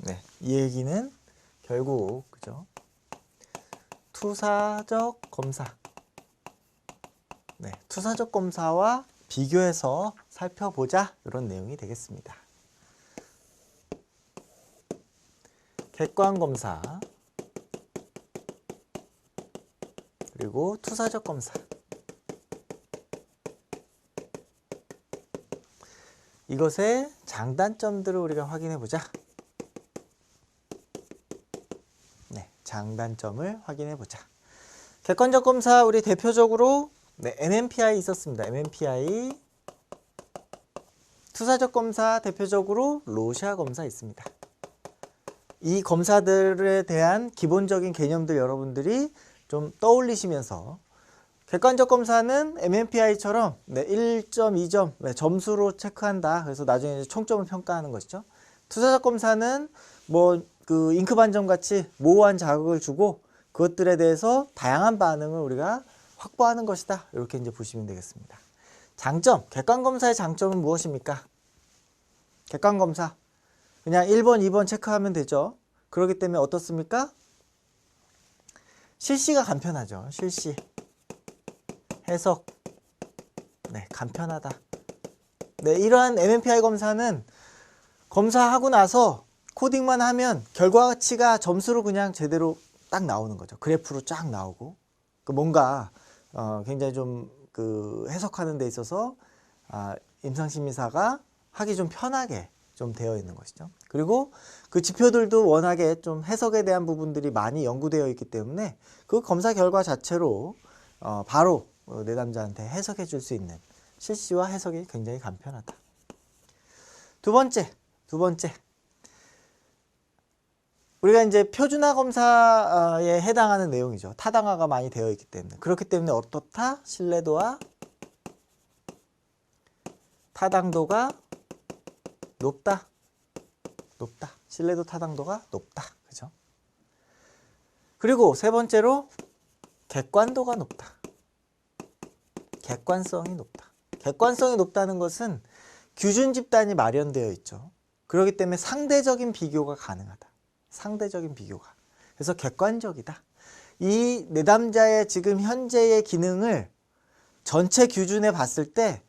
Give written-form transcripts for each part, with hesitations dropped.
네, 이 얘기는 결국 그죠? 투사적 검사. 네, 투사적 검사와 비교해서 살펴보자 이런 내용이 되겠습니다. 객관 검사 그리고 투사적 검사. 이것의 장단점들을 우리가 확인해 보자. 네, 장단점을 확인해 보자. 객관적 검사 우리 대표적으로 네, MMPI 있었습니다. MMPI. 투사적 검사 대표적으로 로샤 검사 있습니다. 이 검사들에 대한 기본적인 개념들 여러분들이 좀 떠올리시면서 객관적 검사는 MMPI처럼 네, 1점, 2점 네, 점수로 체크한다. 그래서 나중에 이제 총점을 평가하는 것이죠. 투사적 검사는 뭐 그 잉크 반점 같이 모호한 자극을 주고 그것들에 대해서 다양한 반응을 우리가 확보하는 것이다. 이렇게 이제 보시면 되겠습니다. 장점, 객관 검사의 장점은 무엇입니까? 객관 검사 그냥 1번, 2번 체크하면 되죠. 그렇기 때문에 어떻습니까? 실시가 간편하죠. 실시. 해석. 네, 간편하다. 네, 이러한 MMPI 검사는 검사하고 나서 코딩만 하면 결과치가 점수로 그냥 제대로 딱 나오는 거죠. 그래프로 쫙 나오고. 뭔가 굉장히 좀 그 해석하는 데 있어서 임상심의사가 하기 좀 편하게 좀 되어 있는 것이죠. 그리고 그 지표들도 워낙에 좀 해석에 대한 부분들이 많이 연구되어 있기 때문에 그 검사 결과 자체로 바로 내담자한테 해석해 줄 수 있는 실시와 해석이 굉장히 간편하다. 두 번째. 우리가 이제 표준화 검사에 해당하는 내용이죠. 타당화가 많이 되어 있기 때문에. 그렇기 때문에 어떻다? 신뢰도와 타당도가 높다. 신뢰도 타당도가 높다. 그죠? 그리고 세 번째로 객관도가 높다. 객관성이 높다. 객관성이 높다는 것은 규준 집단이 마련되어 있죠. 그렇기 때문에 상대적인 비교가 가능하다. 상대적인 비교가. 그래서 객관적이다. 이 내담자의 지금 현재의 기능을 전체 규준에 봤을 때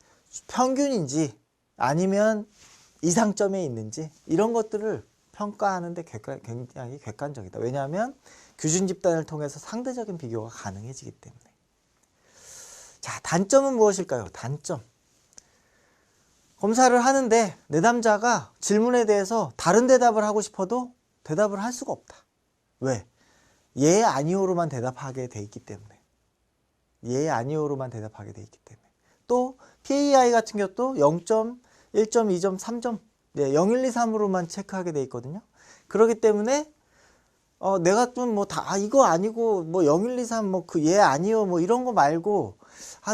평균인지 아니면 이상점에 있는지 이런 것들을 평가하는데 굉장히 객관적이다. 왜냐하면 규준 집단을 통해서 상대적인 비교가 가능해지기 때문에. 자, 단점은 무엇일까요? 단점. 검사를 하는데 내담자가 질문에 대해서 다른 대답을 하고 싶어도 대답을 할 수가 없다. 왜? 예, 아니오로만 대답하게 돼 있기 때문에. 예, 아니오로만 대답하게 돼 있기 때문에. 또 PAI 같은 경우도 0점, 1점, 2점, 3점, 네, 0, 1, 2, 3으로만 체크하게 돼 있거든요. 그렇기 때문에 내가 좀 뭐 다 이거 아니고 뭐 0, 1, 2, 3 뭐 그 예, 아니요 뭐 이런 거 말고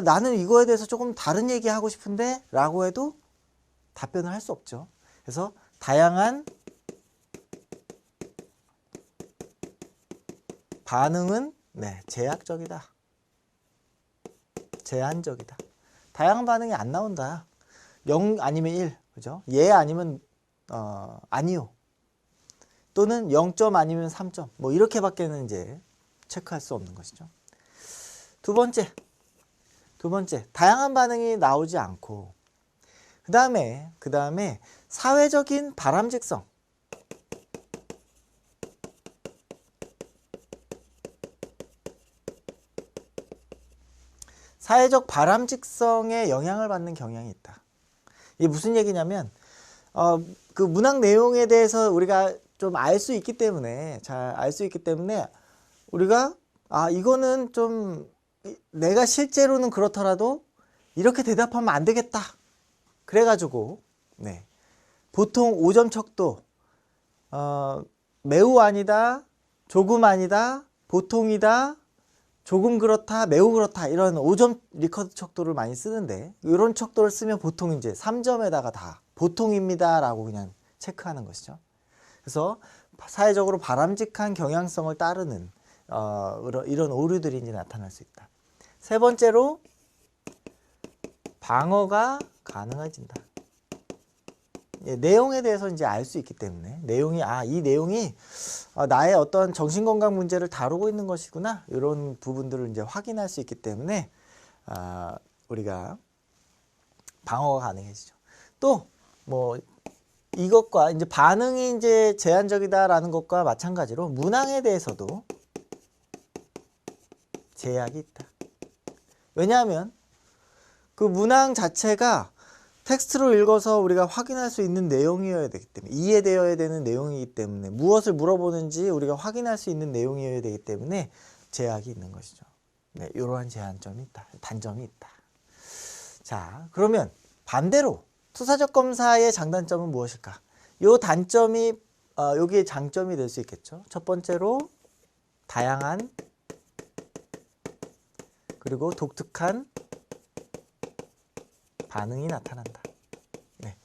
나는 이거에 대해서 조금 다른 얘기 하고 싶은데 라고 해도 답변을 할 수 없죠. 그래서 다양한 반응은 네, 제약적이다. 제한적이다. 다양한 반응이 안 나온다. 0 아니면 1, 그죠? 예 아니면 아니요. 또는 0점 아니면 3점. 뭐 이렇게밖에는 이제 체크할 수 없는 것이죠. 두 번째. 다양한 반응이 나오지 않고 그 다음에 사회적인 바람직성. 사회적 바람직성에 영향을 받는 경향이 있다. 이게 무슨 얘기냐면 그 문학 내용에 대해서 우리가 좀 알 수 있기 때문에 잘 알 수 있기 때문에 우리가 이거는 좀 내가 실제로는 그렇더라도 이렇게 대답하면 안 되겠다. 그래가지고 네, 보통 5점 척도 매우 아니다, 조금 아니다, 보통이다, 조금 그렇다, 매우 그렇다 이런 5점 리커트 척도를 많이 쓰는데 이런 척도를 쓰면 보통 이제 3점에다가 다 보통입니다 라고 그냥 체크하는 것이죠. 그래서 사회적으로 바람직한 경향성을 따르는 이런 오류들이 이제 나타날 수 있다. 세 번째로 방어가 가능해진다. 내용에 대해서 이제 알 수 있기 때문에 이 내용이 나의 어떤 정신건강 문제를 다루고 있는 것이구나 이런 부분들을 이제 확인할 수 있기 때문에 우리가 방어가 가능해지죠. 또 뭐 이것과 이제 반응이 이제 제한적이다라는 것과 마찬가지로 문항에 대해서도 제약이 있다. 왜냐하면 그 문항 자체가 텍스트로 읽어서 우리가 확인할 수 있는 내용이어야 되기 때문에 이해되어야 되는 내용이기 때문에 무엇을 물어보는지 우리가 확인할 수 있는 내용이어야 되기 때문에 제약이 있는 것이죠. 네, 이러한 제한점이 있다. 단점이 있다. 자, 그러면 반대로 투사적 검사의 장단점은 무엇일까? 요 단점이 여기에 장점이 될 수 있겠죠. 첫 번째로 다양한 그리고 독특한 반응이 나타난다. 네.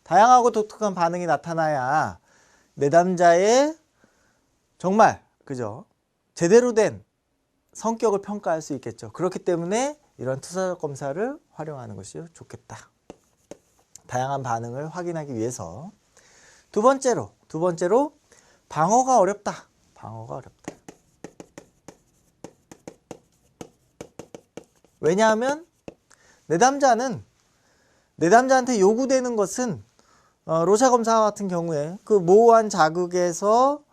다양하고 독특한 반응이 나타나야 내담자의 정말 그죠? 제대로 된 성격을 평가할 수 있겠죠. 그렇기 때문에 이런 투사적 검사를 활용하는 것이 좋겠다. 다양한 반응을 확인하기 위해서. 두 번째로 방어가 어렵다. 방어가 어렵다. 왜냐하면 내담자한테 요구되는 것은 로샤 검사 같은 경우에 그 모호한 자극에서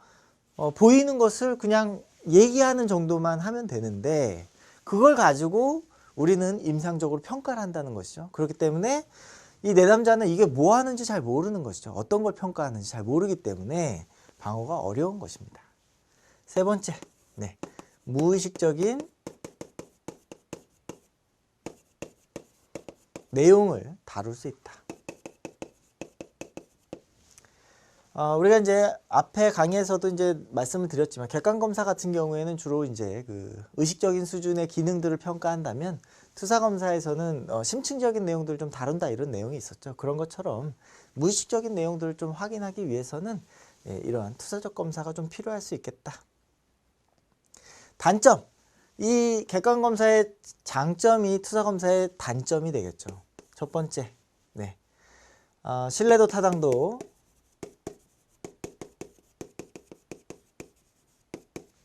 보이는 것을 그냥 얘기하는 정도만 하면 되는데 그걸 가지고 우리는 임상적으로 평가를 한다는 것이죠. 그렇기 때문에 이 내담자는 이게 뭐 하는지 잘 모르는 것이죠. 어떤 걸 평가하는지 잘 모르기 때문에 방어가 어려운 것입니다. 세 번째, 무의식적인 내용을 다룰 수 있다. 우리가 이제 앞에 강의에서도 이제 말씀을 드렸지만 객관 검사 같은 경우에는 주로 이제 그 의식적인 수준의 기능들을 평가한다면 투사 검사에서는 심층적인 내용들을 좀 다룬다 이런 내용이 있었죠. 그런 것처럼 무의식적인 내용들을 좀 확인하기 위해서는 이러한 투사적 검사가 좀 필요할 수 있겠다. 단점, 이 객관 검사의 장점이 투사 검사의 단점이 되겠죠. 첫 번째, 신뢰도 타당도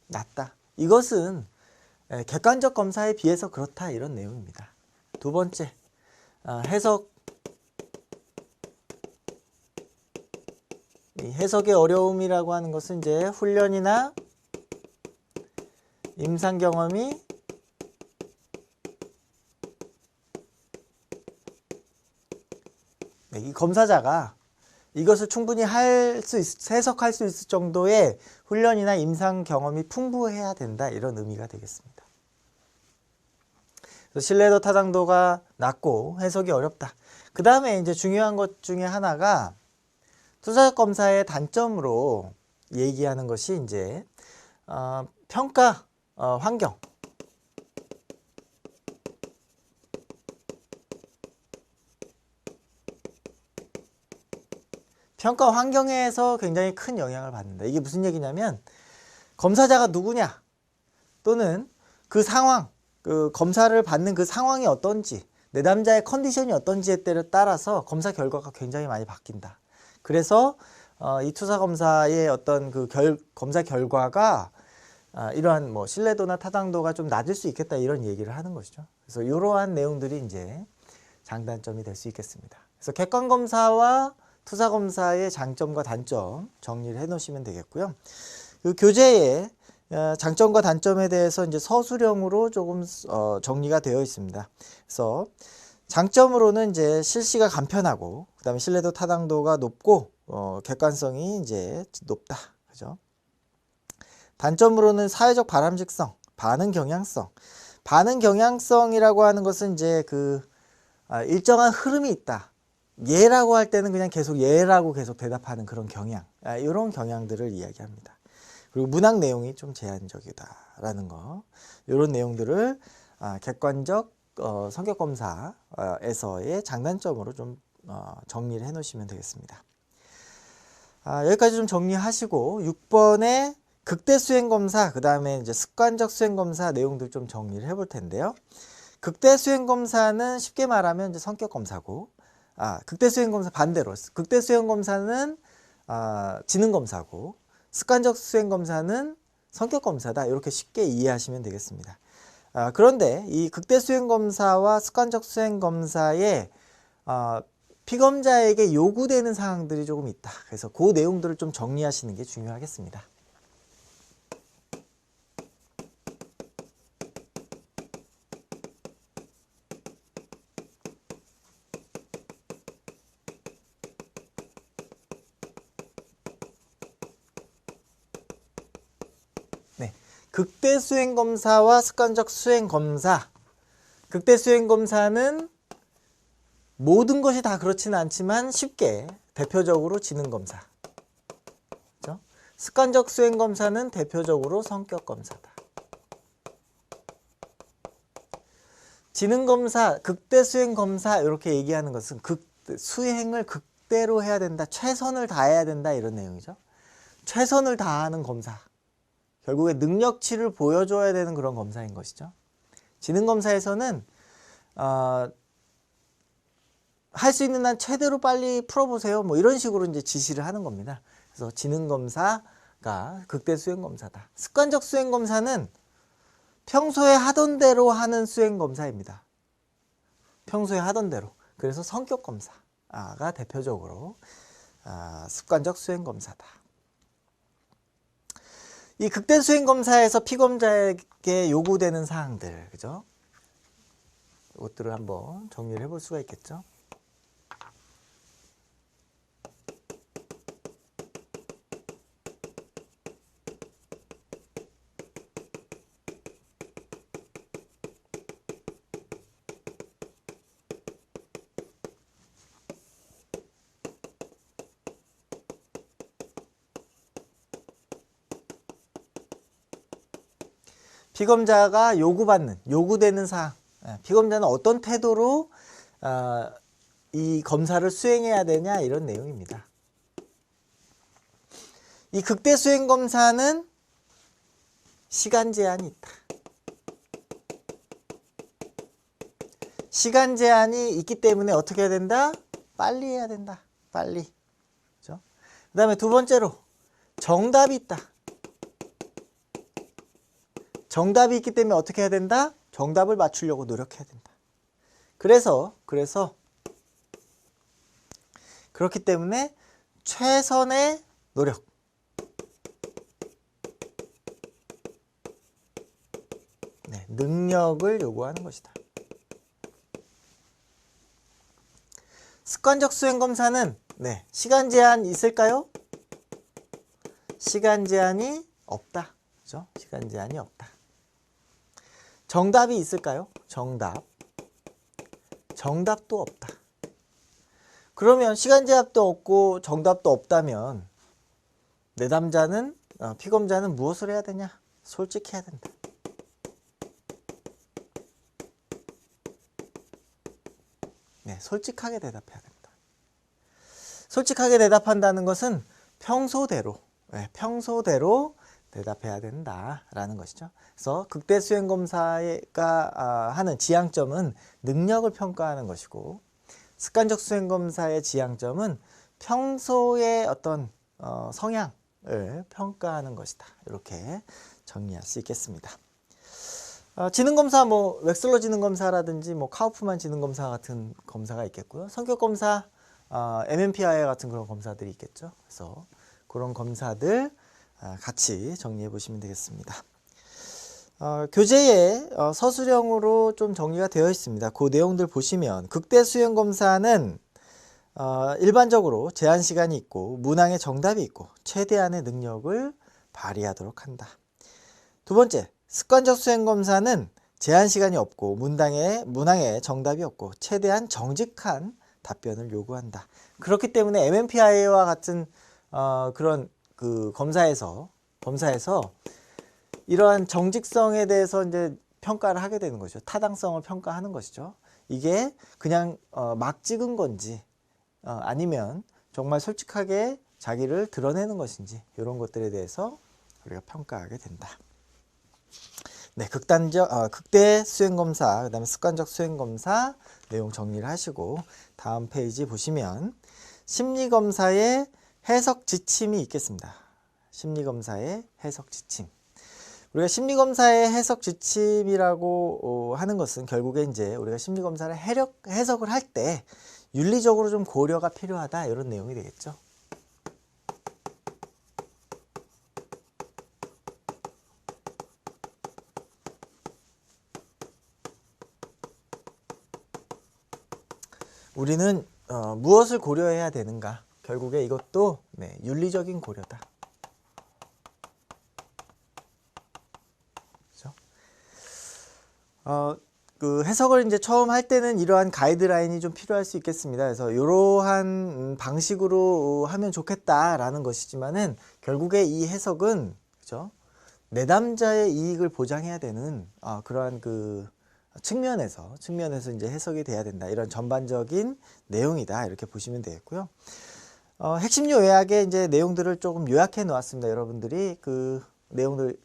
낮다. 이것은 객관적 검사에 비해서 그렇다 이런 내용입니다. 두 번째, 해석. 이 해석의 어려움이라고 하는 것은 이제 훈련이나 임상 경험이 이 검사자가 이것을 충분히 해석할 수 있을 정도의 훈련이나 임상 경험이 풍부해야 된다 이런 의미가 되겠습니다. 그래서 신뢰도 타당도가 낮고 해석이 어렵다. 그 다음에 이제 중요한 것 중에 하나가 투사적 검사의 단점으로 얘기하는 것이 이제 평가 환경. 평가 환경에서 굉장히 큰 영향을 받는다. 이게 무슨 얘기냐면 검사자가 누구냐 또는 그 상황, 그 검사를 받는 그 상황이 어떤지 내담자의 컨디션이 어떤지에 따라서 검사 결과가 굉장히 많이 바뀐다. 그래서 이 투사 검사의 어떤 그 검사 결과가 이러한 뭐 신뢰도나 타당도가 좀 낮을 수 있겠다 이런 얘기를 하는 것이죠. 그래서 이러한 내용들이 이제 장단점이 될 수 있겠습니다. 그래서 객관 검사와 투사 검사의 장점과 단점 정리를 해 놓으시면 되겠고요. 그 교재에 장점과 단점에 대해서 이제 서술형으로 조금 정리가 되어 있습니다. 그래서 장점으로는 이제 실시가 간편하고 그다음에 신뢰도 타당도가 높고 객관성이 이제 높다. 그죠? 단점으로는 사회적 바람직성, 반응 경향성. 반응 경향성이라고 하는 것은 이제 그 일정한 흐름이 있다. 예라고 할 때는 그냥 계속 예라고 계속 대답하는 그런 경향, 이런 경향들을 이야기합니다. 그리고 문항 내용이 좀 제한적이다라는 거, 이런 내용들을 객관적 성격 검사에서의 장단점으로 좀 정리를 해 놓으시면 되겠습니다. 여기까지 좀 정리하시고 6번에 극대 수행 검사, 그 다음에 이제 습관적 수행 검사 내용들 좀 정리를 해볼 텐데요. 극대 수행 검사는 쉽게 말하면 이제 성격 검사고, 극대 수행 검사 반대로 극대 수행 검사는 지능 검사고 습관적 수행 검사는 성격 검사다. 이렇게 쉽게 이해하시면 되겠습니다. 그런데 이 극대 수행 검사와 습관적 수행 검사의 피검자에게 요구되는 사항들이 조금 있다. 그래서 그 내용들을 좀 정리하시는 게 중요하겠습니다. 네, 극대 수행 검사와 습관적 수행 검사. 극대 수행 검사는 모든 것이 다 그렇지는 않지만 쉽게 대표적으로 지능 검사. 그렇죠? 습관적 수행 검사는 대표적으로 성격 검사다. 지능 검사, 극대 수행 검사 이렇게 얘기하는 것은 수행을 극대로 해야 된다. 최선을 다해야 된다. 이런 내용이죠. 최선을 다하는 검사. 결국에 능력치를 보여줘야 되는 그런 검사인 것이죠. 지능 검사에서는 할 수 있는 한 최대로 빨리 풀어보세요. 뭐 이런 식으로 이제 지시를 하는 겁니다. 그래서 지능 검사가 극대 수행 검사다. 습관적 수행 검사는 평소에 하던 대로 하는 수행 검사입니다. 평소에 하던 대로. 그래서 성격 검사가 대표적으로 습관적 수행 검사다. 이 극대 수행 검사에서 피검자에게 요구되는 사항들, 그죠? 이것들을 한번 정리를 해볼 수가 있겠죠. 피검자가 요구되는 사항. 피검자는 어떤 태도로 이 검사를 수행해야 되냐 이런 내용입니다. 이 극대 수행 검사는 시간 제한이 있다. 시간 제한이 있기 때문에 어떻게 해야 된다? 빨리 해야 된다. 빨리. 그렇죠? 그 다음에 두 번째로 정답이 있다. 정답이 있기 때문에 어떻게 해야 된다? 정답을 맞추려고 노력해야 된다. 그래서 그렇기 때문에 최선의 노력. 네, 능력을 요구하는 것이다. 습관적 수행 검사는 시간 제한 있을까요? 시간 제한이 없다. 그죠? 시간 제한이 없다. 정답이 있을까요? 정답도 없다. 그러면 시간 제약도 없고 정답도 없다면 내담자는 피검자는 무엇을 해야 되냐? 솔직해야 된다. 네, 솔직하게 대답해야 된다. 솔직하게 대답한다는 것은 평소대로 대답해야 된다라는 것이죠. 그래서 극대 수행 검사가 하는 지향점은 능력을 평가하는 것이고 습관적 수행 검사의 지향점은 평소의 어떤 성향을 평가하는 것이다. 이렇게 정리할 수 있겠습니다. 지능 검사 웩슬러 지능 검사라든지 카우프만 지능 검사 같은 검사가 있겠고요. 성격 검사, MMPI 같은 그런 검사들이 있겠죠. 그래서 그런 검사들 같이 정리해 보시면 되겠습니다. 교재에 서술형으로 좀 정리가 되어 있습니다. 그 내용들 보시면 극대 수행 검사는 일반적으로 제한 시간이 있고 문항에 정답이 있고 최대한의 능력을 발휘하도록 한다. 두 번째, 습관적 수행 검사는 제한 시간이 없고 문항에 정답이 없고 최대한 정직한 답변을 요구한다. 그렇기 때문에 MMPI와 같은 그런 검사에서 이러한 정직성에 대해서 이제 평가를 하게 되는 거죠. 타당성을 평가하는 것이죠. 이게 그냥 막 찍은 건지 아니면 정말 솔직하게 자기를 드러내는 것인지 이런 것들에 대해서 우리가 평가하게 된다. 네, 극대 수행검사, 그 다음에 습관적 수행검사, 내용 정리를 하시고 다음 페이지 보시면 심리검사의 해석 지침이 있겠습니다. 심리검사의 해석 지침. 우리가 심리검사의 해석 지침이라고 하는 것은 결국에 이제 우리가 심리검사를 해석을 할 때 윤리적으로 좀 고려가 필요하다 이런 내용이 되겠죠. 우리는 무엇을 고려해야 되는가? 결국에 이것도 윤리적인 고려다. 그렇죠? 그 해석을 이제 처음 할 때는 이러한 가이드라인이 좀 필요할 수 있겠습니다. 그래서 이러한 방식으로 하면 좋겠다라는 것이지만은 결국에 이 해석은 그죠? 내담자의 이익을 보장해야 되는 그러한 그 측면에서 이제 해석이 돼야 된다. 이런 전반적인 내용이다. 이렇게 보시면 되겠고요. 핵심 요약의 이제 내용들을 조금 요약해 놓았습니다. 여러분들이 그 내용들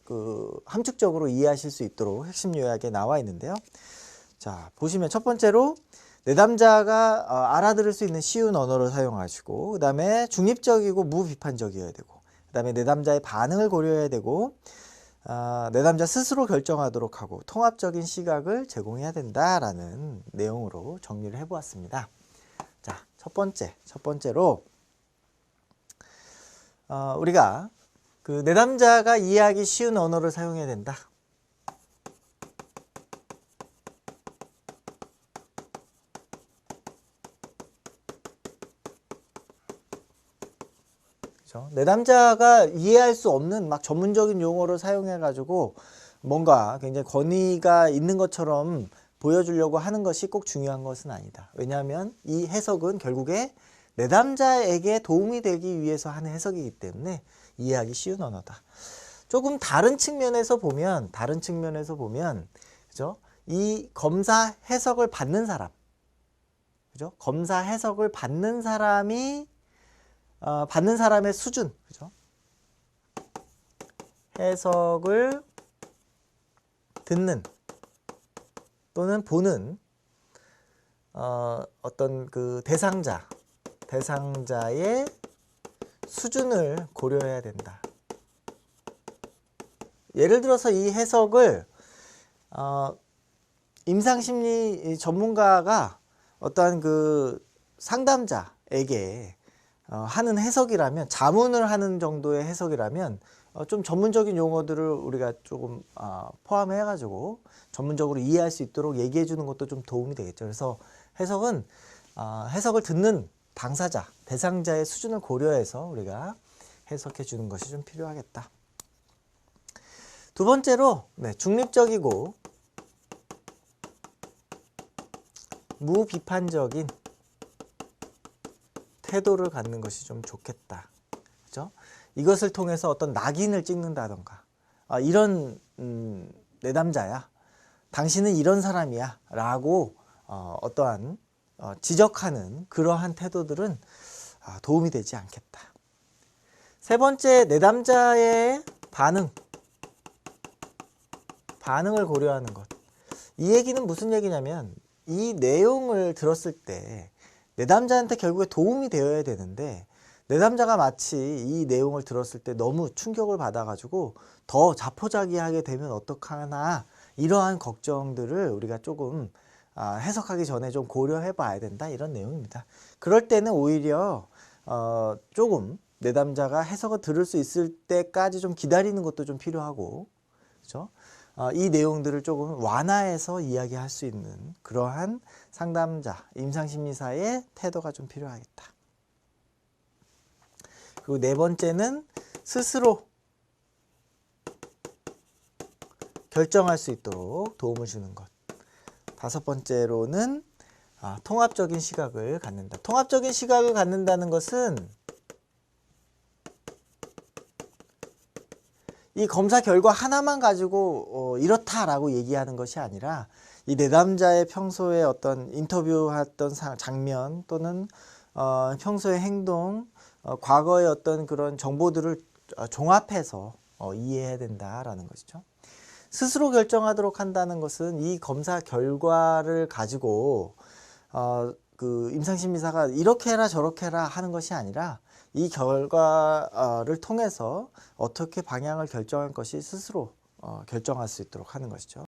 함축적으로 이해하실 수 있도록 핵심 요약에 나와 있는데요. 자, 보시면 첫 번째로 내담자가 알아들을 수 있는 쉬운 언어를 사용하시고, 그 다음에 중립적이고 무비판적이어야 되고, 그 다음에 내담자의 반응을 고려해야 되고, 내담자 스스로 결정하도록 하고 통합적인 시각을 제공해야 된다라는 내용으로 정리를 해보았습니다. 자, 첫 번째로 우리가 그 내담자가 이해하기 쉬운 언어를 사용해야 된다. 내담자가 이해할 수 없는 막 전문적인 용어를 사용해 가지고 뭔가 굉장히 권위가 있는 것처럼 보여주려고 하는 것이 꼭 중요한 것은 아니다. 왜냐하면 이 해석은 결국에 내담자에게 도움이 되기 위해서 하는 해석이기 때문에 이해하기 쉬운 언어다. 조금 다른 측면에서 보면 그죠? 이 검사 해석을 받는 사람, 그죠? 검사 해석을 받는 사람이 받는 사람의 수준, 그죠? 해석을 듣는 또는 보는 어떤 그 대상자의 수준을 고려해야 된다. 예를 들어서 이 해석을 임상심리 전문가가 어떠한 그 상담자에게 하는 해석이라면, 자문을 하는 정도의 해석이라면 좀 전문적인 용어들을 우리가 조금 포함해 가지고 전문적으로 이해할 수 있도록 얘기해 주는 것도 좀 도움이 되겠죠. 그래서 해석은 해석을 듣는 당사자, 대상자의 수준을 고려해서 우리가 해석해 주는 것이 좀 필요하겠다. 두 번째로 중립적이고 무비판적인 태도를 갖는 것이 좀 좋겠다. 그죠? 이것을 통해서 어떤 낙인을 찍는다던가, 이런 내담자야, 당신은 이런 사람이야 라고 어떠한 지적하는 그러한 태도들은 도움이 되지 않겠다. 세 번째, 내담자의 반응을 고려하는 것. 이 얘기는 무슨 얘기냐면, 이 내용을 들었을 때 내담자한테 결국에 도움이 되어야 되는데, 내담자가 마치 이 내용을 들었을 때 너무 충격을 받아가지고 더 자포자기하게 되면 어떡하나, 이러한 걱정들을 우리가 조금 해석하기 전에 좀 고려해 봐야 된다, 이런 내용입니다. 그럴 때는 오히려 조금 내담자가 해석을 들을 수 있을 때까지 좀 기다리는 것도 좀 필요하고, 그렇죠? 이 내용들을 조금 완화해서 이야기할 수 있는 그러한 상담자, 임상심리사의 태도가 좀 필요하겠다. 그리고 네 번째는 스스로 결정할 수 있도록 도움을 주는 것. 다섯 번째로는 통합적인 시각을 갖는다. 통합적인 시각을 갖는다는 것은 이 검사 결과 하나만 가지고 이렇다라고 얘기하는 것이 아니라, 이 내담자의 평소에 어떤 인터뷰했던 장면 또는 평소의 행동, 과거의 어떤 그런 정보들을 종합해서 이해해야 된다라는 것이죠. 스스로 결정하도록 한다는 것은 이 검사 결과를 가지고 그 임상심의사가 이렇게 해라 저렇게 해라 하는 것이 아니라 이 결과를 통해서 어떻게 방향을 결정할 것이 스스로 결정할 수 있도록 하는 것이죠.